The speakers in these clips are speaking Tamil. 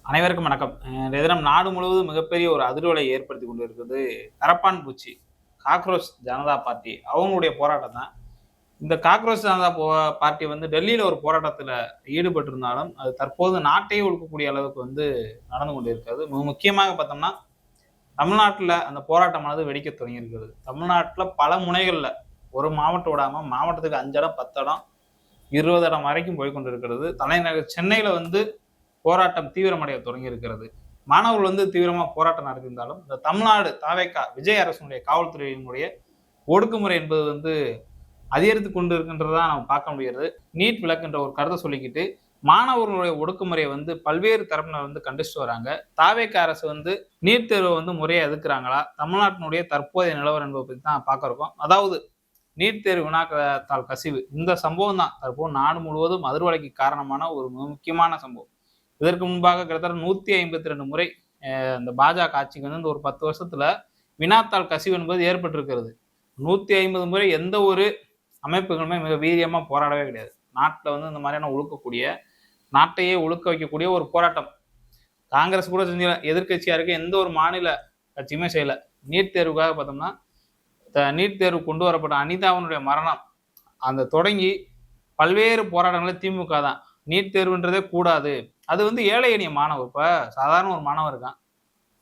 அனைவருக்கும் வணக்கம். இன்றைய தினம் நாடு முழுவதும் மிகப்பெரிய ஒரு அதிர்வலை ஏற்படுத்தி கொண்டு இருக்கிறது கரப்பான் பூச்சி, காக்ரோச் ஜனதா பார்ட்டி அவங்களுடைய போராட்டம் தான். இந்த காக்ரோச் ஜனதா பார்ட்டி வந்து டெல்லியில ஒரு போராட்டத்துல ஈடுபட்டிருந்தாலும், அது தற்போது நாட்டையே உலுக்கக்கூடிய அளவுக்கு வந்து நடந்து கொண்டு இருக்கிறது. முக்கியமாக பார்த்தோம்னா, தமிழ்நாட்டுல அந்த போராட்டமானது வெடிக்க தொடங்கியிருக்கிறது. தமிழ்நாட்டுல பல முனைகள்ல ஒரு மாவட்டம் விடாம மாவட்டத்துக்கு 5 இடம், 10 இடம், 20 இடம் வரைக்கும் போய் கொண்டிருக்கிறது. தலைநகர் சென்னையில வந்து போராட்டம் தீவிரமடைய தொடங்கி இருக்கிறது. மாணவர்கள் வந்து தீவிரமா போராட்டம் நடத்தியிருந்தாலும், இந்த தமிழ்நாடு தாவேகா விஜய் அரசுடைய காவல்துறையினுடைய ஒடுக்குமுறை என்பது வந்து அதிகரித்து கொண்டு இருக்கின்றதா நம்ம பார்க்க முடிகிறது. நீட் விலக்குன்ற ஒரு கருத்தை சொல்லிக்கிட்டு மாணவர்களுடைய ஒடுக்குமுறையை வந்து பல்வேறு தரப்பினர் வந்து கண்டிச்சுட்டு வராங்க. தாவேகா அரசு வந்து நீட் தேர்வை வந்து முறையா எதுக்குறாங்களா? தமிழ்நாட்டினுடைய தற்போதைய நிலவரம் என்பதை பத்தி தான் பார்க்க இருக்கோம். அதாவது நீட் தேர்வு வினாத்தாள் கசிவு இந்த சம்பவம் தான் தற்போது நாடு முழுவதும் அதிர்வலைக்கு காரணமான ஒரு முக்கியமான சம்பவம். இதற்கு முன்பாக கிட்டத்தட்ட 152 முறை இந்த பாஜக ஆட்சிக்கு வந்து இந்த ஒரு 10 வருஷத்துல வினாத்தாள் கசிவு என்பது ஏற்பட்டிருக்கிறது. 150 முறை எந்த ஒரு அமைப்புகளுமே மிக வீரியமா போராடவே கிடையாது. நாட்டில் வந்து இந்த மாதிரியான ஒழுக்கக்கூடிய நாட்டையே ஒழுக்க வைக்கக்கூடிய ஒரு போராட்டம் காங்கிரஸ் கூட செஞ்ச எதிர்கட்சியா இருக்க எந்த ஒரு மாநில கட்சியுமே செய்யல. நீட் தேர்வுக்காக பார்த்தோம்னா நீட் தேர்வு கொண்டு வரப்பட்ட அனிதாவினுடைய மரணம் அந்த தொடங்கி பல்வேறு போராட்டங்களை திமுக தான். நீட் தேர்வுன்றதே கூடாது. அது வந்து ஏழை எளிய மாணவர். இப்போ சாதாரண ஒரு மாணவர் இருக்கான்.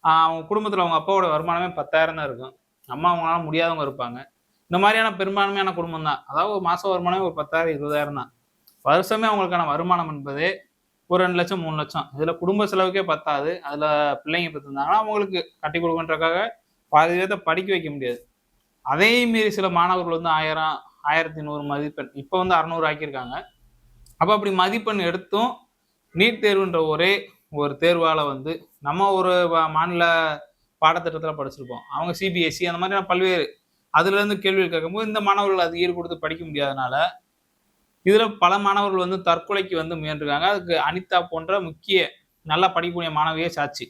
அவங்க குடும்பத்தில் அவங்க அப்பாவோட வருமானமே 10,000 தான் இருக்கும். அம்மா அவங்களால முடியாதவங்க இருப்பாங்க. இந்த மாதிரியான பெரும்பான்மையான குடும்பம் தான். அதாவது மாச வருமானமே ஒரு 10,000 20,000 தான். வருஷமே அவங்களுக்கான வருமானம் என்பதே ஒரு 2 லட்சம் 3 லட்சம். இதுல குடும்ப செலவுக்கே பத்தாது. அதுல பிள்ளைங்க பெற்றிருந்தாங்கன்னா அவங்களுக்கு கட்டி கொடுக்கன்றக்காக பாதி பேர்த்த படிக்க வைக்க முடியாது. அதையும் மீறி சில மாணவர்கள் வந்து 1000 1100 மதிப்பெண் இப்போ வந்து 600 ஆக்கியிருக்காங்க. அப்போ அப்படி மதிப்பெண் எடுத்தும் நீட் தேர்வுன்ற ஒரே ஒரு தேர்வால வந்து நம்ம ஒரு மாநில பாடத்திட்டத்தில் படிச்சிருப்போம். அவங்க சிபிஎஸ்சி அந்த மாதிரி பல்வேறு அதுல இருந்து கேள்விகள் கேட்கும்போது இந்த மாணவர்கள் அது ஈடு கொடுத்து படிக்க முடியாதனால இதுல பல மாணவர்கள் வந்து தற்கொலைக்கு வந்து முயன்றிருக்காங்க. அதுக்கு அனிதா போன்ற முக்கிய நல்லா படிக்கக்கூடிய மாணவியே சாட்சி.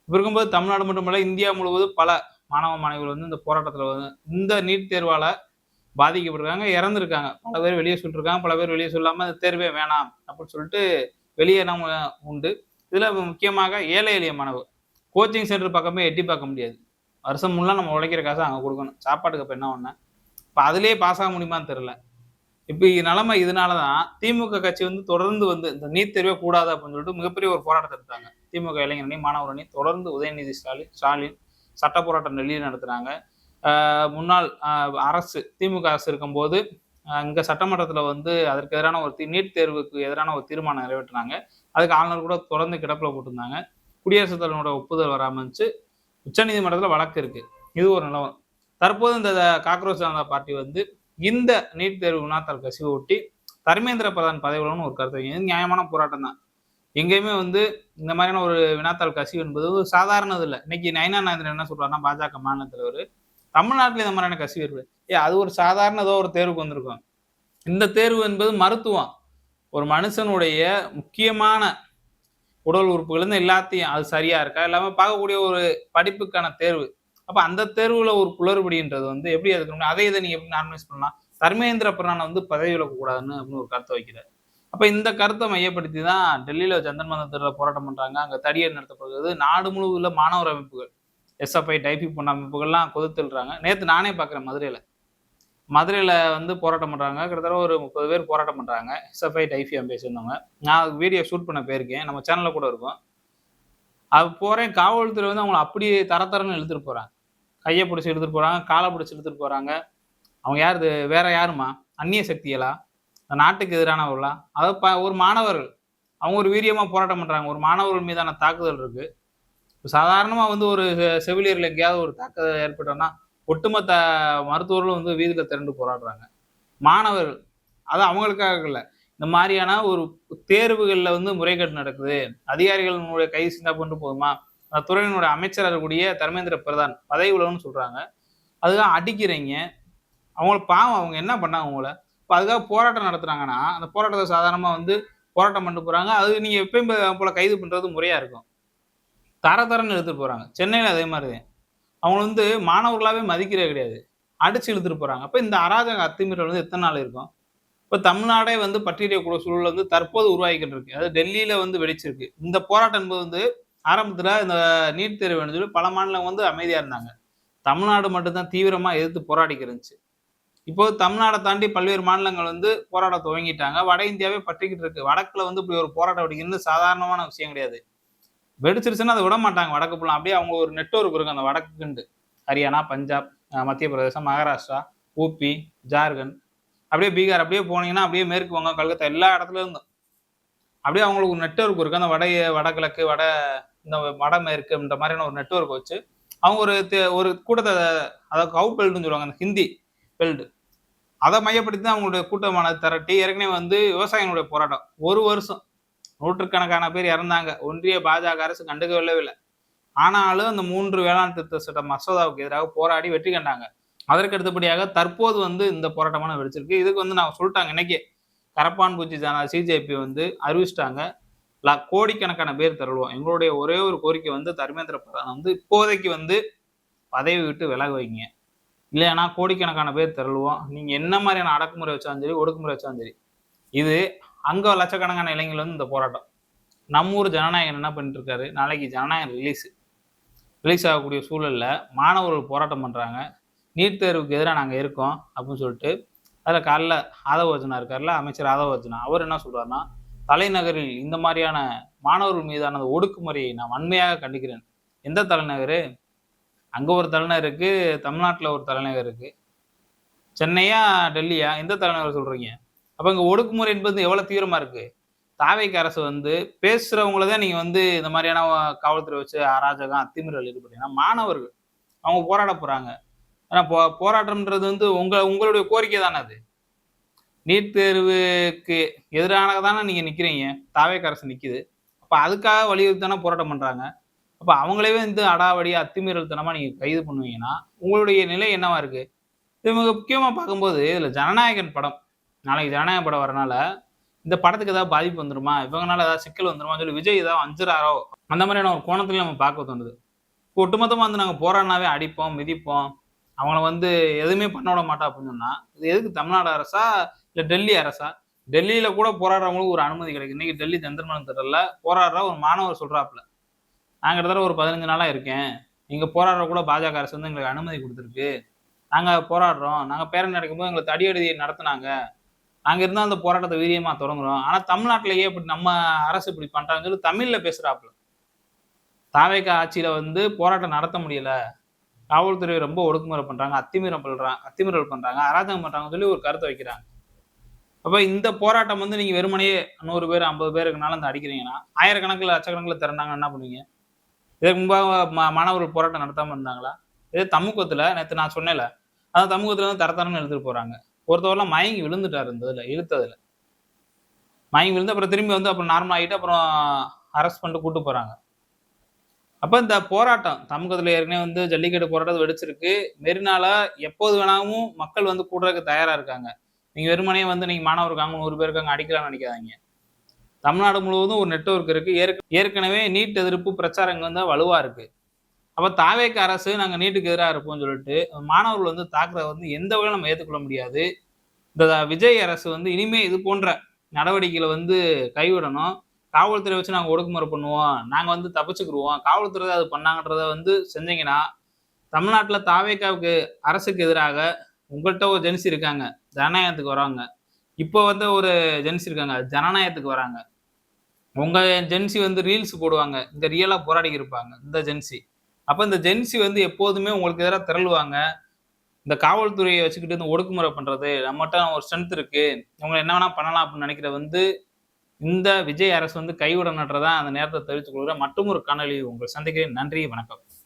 இப்ப இருக்கும்போது தமிழ்நாடு மட்டுமல்ல இந்தியா முழுவதும் பல மாணவ மாணவிகள் வந்து இந்த போராட்டத்துல வந்து இந்த நீட் தேர்வால பாதிக்கப்பட்டிருக்காங்க, இறந்துருக்காங்க. பல பேர் வெளியே சொல்லிருக்காங்க, பல பேர் வெளியே சொல்லாம இந்த தேர்வே வேணாம் அப்படின்னு சொல்லிட்டு வெளியேறாம உண்டு. இதுல முக்கியமாக ஏழை எளிய மாணவர் கோச்சிங் சென்டர் பக்கமே எட்டி பார்க்க முடியாது. வருஷம் முன்னா நம்ம உழைக்கிற காசை அங்கே கொடுக்கணும். சாப்பாட்டுக்கு இப்போ என்ன ஒன்று இப்போ அதுலேயே பாஸ் ஆக முடியுமான்னு தெரியல. இப்போ நிலைமை இதனால தான் திமுக கட்சி வந்து தொடர்ந்து வந்து இந்த நீட் தேர்வே கூடாது அப்படின்னு சொல்லிட்டு மிகப்பெரிய ஒரு போராட்டத்தை எடுத்தாங்க. திமுக இளைஞரணி மாணவர் அணி தொடர்ந்து உதயநிதி ஸ்டாலின் சட்ட போராட்டம் டெல்லியில் நடத்துறாங்க. முன்னாள் அரசு திமுக அரசு இருக்கும்போது இங்கே சட்டமன்றத்தில் வந்து அதற்கு எதிரான ஒரு நீட் தேர்வுக்கு எதிரான ஒரு தீர்மானம் நிறைவேற்றினாங்க. அதுக்கு ஆளுநர் கூட தொடர்ந்து கிடப்பில் போட்டிருந்தாங்க. குடியரசுத் தலைவரோட ஒப்புதல் வராமல் இருந்துச்சு. உச்சநீதிமன்றத்தில் வழக்கு இருக்கு. இது ஒரு நிலவரம். தற்போது இந்த காக்ரோச் ஜனதா பார்ட்டி வந்து இந்த நீட் தேர்வு வினாத்தாள் கசிவை ஒட்டி தர்மேந்திர பிரதான் பதவியிலன்னு ஒரு கருத்து வைங்க. இது நியாயமான போராட்டம் தான். எங்கேயுமே வந்து இந்த மாதிரியான ஒரு வினாத்தாள் கசிவு என்பது சாதாரணது இல்லை. இன்னைக்கு நயனா நாயந்திரன் என்ன சொல்றாருன்னா பாஜக மாநில தலைவர் தமிழ்நாட்டில் இந்த மாதிரியான கசிவு ஏற்படுது. அது ஒரு சாதாரண ஏதோ ஒரு தேர்வுக்கு வந்திருக்கும். இந்த தேர்வு என்பது மருத்துவம். ஒரு மனுஷனுடைய முக்கியமான உடல் உறுப்புகள் இருந்து எல்லாத்தையும் அது சரியா இருக்கா எல்லாமே பார்க்கக்கூடிய ஒரு படிப்புக்கான தேர்வு. அப்ப அந்த தேர்வுல ஒரு குளறுபடின்றது வந்து எப்படி அதுக்கு அதை இதை நீங்க எப்படி நார்மலைஸ் பண்ணலாம்? தர்மேந்திர பிரதானை வந்து பதவி விலக்க கூடாதுன்னு அப்படின்னு ஒரு கருத்தை வைக்கிறார். அப்ப இந்த கருத்தை மையப்படுத்தி தான் டெல்லியில ஜந்தன் மந்தர் போராட்டம் பண்றாங்க. அங்க தடியடி நடத்தப்படுகிறது. நாடு முழுவதும் உள்ள மாணவர் அமைப்புகள் எஸ்எஃப்ஐ டைபி போன்ற அமைப்புகள்லாம் கொதித்துள்றாங்க. நேற்று நானே பார்க்குறேன் மதுரையில் வந்து போராட்டம் பண்ணுறாங்க. கிட்டத்தட்ட ஒரு 30 பேர் போராட்டம் பண்ணுறாங்க. எஸ்எஃப்ஐ டைஃபி அமைப்பை சேர்ந்தவங்க. நான் வீடியோ ஷூட் பண்ண போயிருக்கேன். நம்ம சேனலில் கூட இருக்கும். அது போகிறேன் காவல்துறை வந்து அவங்கள அப்படியே தரன்னு இழுத்துட்டு போகிறாங்க. கையை பிடிச்சி இழுத்துட்டு போகிறாங்க, காலை பிடிச்சி இழுத்துட்டு போகிறாங்க. அவங்க யார் இது வேற யாருமா? அந்நிய சக்திகளா? நாட்டுக்கு எதிரானவர்களா? அதாவது ஒரு மாணவர்கள் அவங்க ஒரு வீரியமாக போராட்டம் பண்ணுறாங்க. ஒரு மாணவர்கள் மீதான தாக்குதல் இருக்குது. சாதாரணமாக வந்து ஒரு செவிலியர்கள் எங்கேயாவது ஒரு தாக்குதல் ஏற்பட்டோன்னா ஒட்டுமொத்த மருத்துவர்களும் வந்து வீதியில் திரண்டு போராடுறாங்க. மாணவர்கள் அது அவங்களுக்காக இல்லை. இந்த மாதிரியான ஒரு தேர்வுகளில் வந்து முறைகேடு நடக்குது. அதிகாரிகளுடைய கை சிந்தா கொண்டு போதுமா? அந்த துறையினுடைய அமைச்சர் இருக்கக்கூடிய தர்மேந்திர பிரதான் பதவி உலகம்னு சொல்றாங்க. அதுதான் அடிக்கிறீங்க. அவங்கள பாவம் அவங்க என்ன பண்ணாங்க அவங்கள? இப்போ அதுக்காக போராட்டம் நடத்துறாங்கன்னா அந்த போராட்டத்தை சாதாரணமாக வந்து போராட்டம் பண்ணிட்டு போறாங்க. அது நீங்க எப்பயும் போல கைது பண்றது முறையா இருக்கும். தரன்னு எடுத்துட்டு போறாங்க. சென்னையில் அதே மாதிரி அவங்க வந்து மாணவர்களாவே மதிக்கிறே கிடையாது. அடிச்சு இழுத்துட்டு போறாங்க. அப்ப இந்த அராஜக அத்துமீறல் வந்து எத்தனை நாள் இருக்கும்? இப்ப தமிழ்நாடே வந்து பட்டியலிடக்கூடிய சூழல் வந்து தற்போது உருவாகிக்கிட்டு இருக்கு. அதாவது டெல்லியில வந்து வெடிச்சிருக்கு. இந்த போராட்டம் என்பது வந்து ஆரம்பத்துல இந்த நீட் தேர்வு வேணும்னு சொல்லி பல மாநிலம் வந்து அமைதியா இருந்தாங்க. தமிழ்நாடு மட்டும் தான் தீவிரமா எதிர்த்து போராடிக்கிட்டு இருந்துச்சு. இப்போ தமிழ்நாட தாண்டி பல்வேறு மாநிலங்கள் வந்து போராட துவங்கிட்டாங்க. வட இந்தியாவே பற்றிக்கிட்டு இருக்கு. வடக்குல வந்து இப்படி ஒரு போராட்டம் வெடிக்கிறது சாதாரணமான விஷயம் கிடையாது. வெடிச்சிருச்சுன்னா அத விட மாட்டாங்க வடக்கு ஃபுல்லா. அப்படியே அவங்க ஒரு நெட்வொர்க் இருக்கு அந்த வடக்குக்குன்ட்டு. ஹரியானா, பஞ்சாப், மத்திய பிரதேசம், மகாராஷ்டிரா, ஊபி, ஜார்க்கண்ட், அப்படியே பீகார் அப்படியே போனீங்கன்னா, அப்படியே மேற்கு வங்கம், கல்கத்தா எல்லா இடத்துல இருந்தும் அப்படியே அவங்களுக்கு ஒரு நெட்வொர்க் இருக்கு. அந்த வடகிழக்கு, இந்த வடமேற்குன்ற மாதிரியான ஒரு நெட்வொர்க் வச்சு, அவங்க ஒரு கூட்டத்த அதாவது கவ் பெல்ட்ன்னு சொல்லுவாங்க. அந்த ஹிந்தி பெல்ட். அத மையப்படுத்தி தான் அவங்களுடைய கூட்டமானது திரட்டி ஏற்கனவே வந்து விவசாயிகளுடைய போராட்டம். 1 வருஷம் நூற்றுக்கணக்கான பேர் இறந்தாங்க. ஒன்றிய பாஜக அரசு கண்டுக்கவே இல்ல. ஆனாலும் அந்த 3 வேளாண் திருத்த சட்ட மசோதாவுக்கு எதிராக போராடி வெற்றி கண்டாங்க. அதற்கு அடுத்தபடியாக தற்போது வந்து இந்த போராட்டமான வெடிச்சிருக்கு. இதுக்கு வந்து நான் சொல்லிட்டாங்க இன்னைக்கே. கரப்பான் பூச்சி சிஜேபி வந்து அறிவிச்சிட்டாங்க. கோடிக்கணக்கான பேர் திரளுவோம். எங்களுடைய ஒரே ஒரு கோரிக்கை வந்து தர்மேந்திர பிரதான் வந்து இப்போதைக்கு வந்து பதவி விட்டு விலக வைங்க. இல்லைன்னா கோடிக்கணக்கான பேர் திரளுவோம். நீங்க என்ன மாதிரியான அடக்குமுறை வச்சாலும் சரி, ஒடுக்குமுறை வச்சாலும் சரி. இது அங்க லட்சக்கணக்கான இளைஞர்கள் வந்து இந்த போராட்டம். நம்ம ஊர் ஜனநாயகன் என்ன பண்ணிட்டு இருக்காரு? நாளைக்கு ஜனநாயகம் ரிலீஸ் ஆகக்கூடிய சூழல்ல மாணவர்கள் போராட்டம் பண்றாங்க. நீட் தேர்வுக்கு எதிராக நாங்க இருக்கோம் அப்படின்னு சொல்லிட்டு அதில் காலைல ஆதவ அர்ஜுனா இருக்கார்ல, அமைச்சர் ஆதவ அர்ஜுனா. அவர் என்ன சொல்றாருன்னா, தலைநகரில் இந்த மாதிரியான மாணவர்கள் மீதான ஒடுக்குமுறையை நான் வன்மையாக கண்டிக்கிறேன். எந்த தலைநகரு? அங்க ஒரு தலைநகர் இருக்கு, தமிழ்நாட்டுல ஒரு தலைநகர் இருக்கு. சென்னையா, டெல்லியா? எந்த தலைநகர் சொல்றீங்க? அப்ப இங்க ஒடுக்குமுறை என்பது எவ்வளவு தீவிரமா இருக்கு? தாவேக்கு அரசு வந்து பேசுறவங்கள தான் நீங்க வந்து இந்த மாதிரியான காவல்துறை வச்சு அராஜகம், அத்துமீறல் ஈடுபட்டீங்கன்னா, மாணவர்கள் அவங்க போராட போறாங்க. ஆனா போராட்டம்ன்றது வந்து உங்களுடைய கோரிக்கை தானே அது. நீட் தேர்வுக்கு எதிரானது தானே நீங்க நிக்கிறீங்க. தாவேக்கு அரசு நிக்குது. அப்ப அதுக்காக வலியுறுத்தி தானே போராட்டம் பண்றாங்க. அப்ப அவங்களவே வந்து அடாவடி, அத்துமீறல் தனமா நீங்க கைது பண்ணுவீங்கன்னா, உங்களுடைய நிலை என்னவா இருக்கு? இது மிக முக்கியமா பார்க்கும்போது, இதுல ஜனநாயகன் படம். நாளைக்கு ஜனநாயகன் படம் வரனால, இந்த படத்துக்கு ஏதாவது பாதிப்பு வந்துருமா? இவங்கனால ஏதாவது சிக்கல் வந்துருமான்னு சொல்லி விஜய் ஏதாவது அஞ்சுறாரோ? அந்த மாதிரியான ஒரு கோணத்துல நம்ம பார்க்க தோணுது. ஒட்டுமொத்தமா வந்து நாங்க போராடினாவே அடிப்போம், மிதிப்போம். அவங்கள வந்து எதுவுமே பண்ண விட மாட்டோம் அப்படின்னு சொன்னா, இது எதுக்கு தமிழ்நாடு அரசா? இல்ல டெல்லி அரசா? டெல்லியில கூட போராடுறவங்களுக்கு ஒரு அனுமதி கிடைக்கும். இன்னைக்கு டெல்லி ஜந்தர் மந்தர் திடல்ல போராடுற ஒரு மாணவர் சொல்றாப்புல. நான் கிட்டத்தட்ட ஒரு 15 நாளா இருக்கேன். இங்க போராடுற கூட பாஜக அரசு வந்து எங்களுக்கு அனுமதி குடுத்துருக்கு. நாங்க போராடுறோம். நாங்க பேரணி நடக்கும்போது எங்கள தடியடி நடத்துனாங்க. நாங்க இருந்தா அந்த போராட்டத்த வீரியமா தொடங்குறோம். ஆனா தமிழ்நாட்டுல ஏன் இப்படி நம்ம அரசு இப்படி பண்றாங்கன்னு சொல்லி தமிழ்ல பேசுறாப்புல. தாவேக ஆட்சியில வந்து போராட்டம் நடத்த முடியல. காவல்துறை ரொம்ப ஒடுக்குமுறை பண்றாங்க, அத்துமீறல் பண்றாங்க, அராஜகம் பண்றாங்கன்னு சொல்லி ஒரு கருத்தை வைக்கிறாங்க. அப்ப இந்த போராட்டம் வந்து நீங்க வெறுமனே 100 பேர், 50 பேருக்குனால வந்து அடிக்கிறீங்கன்னா, ஆயிரக்கணக்கில, லட்சக்கணக்கில திரண்டாங்கன்னா என்ன பண்ணுவீங்க? இதற்கு முன்பாக மாணவர்கள் போராட்டம் நடத்தாம இருந்தாங்களா? இதே தமுக்கத்துல நேத்து நான் சொன்னேன்ல, அந்த தமுக்கத்துல வந்து தரன்னு இழுத்துட்டு போறாங்க. ஒருத்தவர்லாம் மயங்கி விழுந்துட்டாரு இந்த இதுல, இழுத்ததுல. மயங்கி விழுந்து அப்புறம் திரும்பி வந்து அப்புறம் நார்மல் ஆயிட்டு அப்புறம் அரெஸ்ட் பண்ணிட்டு கூட்டு போறாங்க. அப்ப இந்த போராட்டம் தமுகத்துல ஏற்கனவே வந்து ஜல்லிக்கட்டு போராட்டம் வெடிச்சிருக்கு. மெரினால எப்போது வேணாலும் மக்கள் வந்து கூடுறதுக்கு தயாரா இருக்காங்க. நீங்க வெறுமனே வந்து நீங்க மாணவர் இருக்காங்க, 100 பேர் இருக்காங்க, அடிக்கலாம்னு நினைக்காதீங்க. தமிழ்நாடு முழுவதும் ஒரு நெட்வொர்க் இருக்கு. ஏற்கனவே நீட் எதிர்ப்பு பிரச்சாரங்கள் வந்து வலுவா இருக்கு. அப்ப தாவேக்கு அரசு நாங்க நீட்டுக்கு எதிரா இருப்போம்னு சொல்லிட்டு மாணவர்கள் வந்து தாக்குறத வந்து எந்த வகையிலும் நம்ம ஏத்துக்கொள்ள முடியாது. இந்த விஜய் அரசு வந்து இனிமே இது போன்ற நடவடிக்கைகளை வந்து கைவிடணும். காவல்துறை வச்சு நாங்க ஒடுக்குமுறை பண்ணுவோம். நாங்க வந்து தப்பிச்சுக்குருவோம். காவல்துறை தான் அது பண்ணாங்கன்றத வந்து செஞ்சீங்கன்னா, தமிழ்நாட்டுல தாவேக்காவுக்கு அரசுக்கு எதிராக உங்கள்ட்ட ஒரு ஜென்சி இருக்காங்க. ஜனநாயகத்துக்கு வர்றவங்க. இப்போ வந்து ஒரு ஜென்சி இருக்காங்க. ஜனநாயகத்துக்கு வராங்க. உங்க ஜென்சி வந்து ரீல்ஸ் போடுவாங்க. இந்த ரியலா போராடி இருப்பாங்க. இந்த ஜென்சி. அப்ப இந்த ஜென்சி வந்து எப்போதுமே உங்களுக்கு எதிரா திரளுவாங்க. இந்த காவல்துறைய வச்சுக்கிட்டு இந்த ஒடுக்குமுறை பண்றது, நம்மட்ட ஒரு ஸ்ட்ரென்த் இருக்கு. இவங்க என்ன வேணா பண்ணலாம் அப்படின்னு நினைக்கிறது வந்து இந்த விஜய் அரசு வந்து கைவிடணுன்றதான் அந்த நேரத்துல தெரிவித்துக் கொள்கிறேன். மற்றும் ஒரு காணொளியில் உங்களை சந்திக்கிறேன். நன்றி, வணக்கம்.